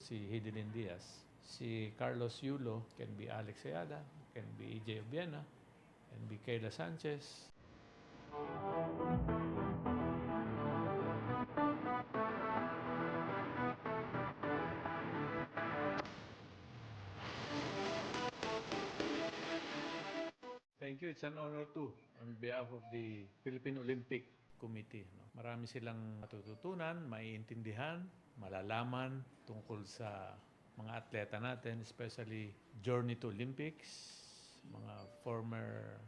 si Hidilyn Diaz. Si Carlos Yulo can be Alex Ayala, can be EJ Obiena, can be Kayla Sanchez. Thank you. It's an honor too on behalf of the Philippine Olympic Committee. No? Marami silang matututunan, maiintindihan, malalaman tungkol sa mga atleta natin, especially journey to Olympics, mga former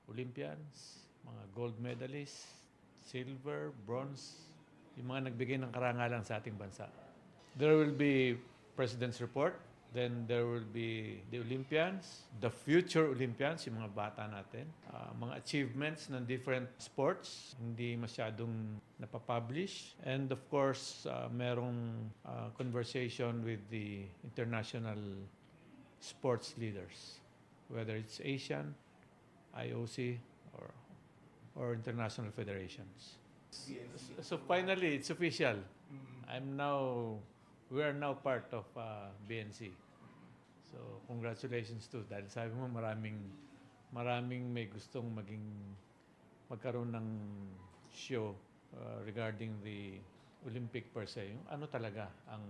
Olympians, mga gold medalists, silver, bronze, yung mga nagbigay ng karangalan sa ating bansa. There will be President's Report. Then there will be the Olympians, the future Olympians, yung mga bata natin, mga achievements ng different sports, hindi masyadong napapublish. And of course, merong conversation with the international sports leaders, whether it's Asian, IOC, or international federations. So finally, it's official. We are now part of BNC. So congratulations to, dahil sabi mo maraming may gustong magkaroon ng show regarding the Olympic per se. Yung ano talaga ang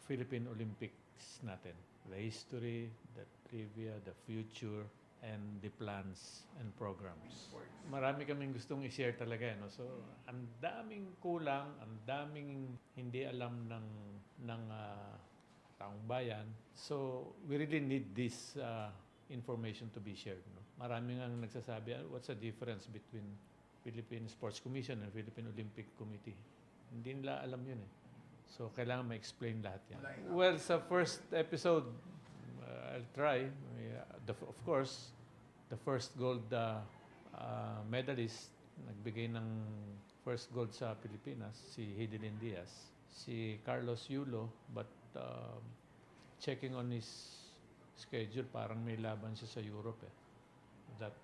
Philippine Olympics natin. The history, the trivia, the future, and the plans and programs. Marami kaming gustong i-share talaga. No? So, ang daming kulang, ang daming hindi alam ng taong bayan. So, we really need this information to be shared. No? Maraming ang nagsasabi, what's the difference between Philippine Sports Commission and Philippine Olympic Committee? Hindi nila alam yun eh. So, kailangan ma-explain lahat yan. Well, sa first episode, I'll try. Of course, the first gold medalist, nagbigay ng first gold sa Pilipinas, si Hidilyn Diaz. Si Carlos Yulo, but checking on his schedule, parang may laban siya sa Europe eh. That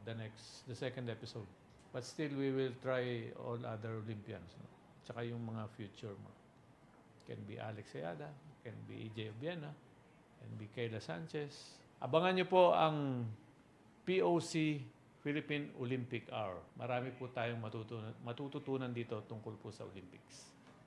the second episode. But still, we will try all other Olympians. No? Tsaka yung mga future mo. Can be Alex Ayala, can be EJ Obiena, and be Kayla Sanchez. Abangan niyo po ang POC Philippine Olympic Hour. Marami po tayong matututunan dito tungkol po sa Olympics.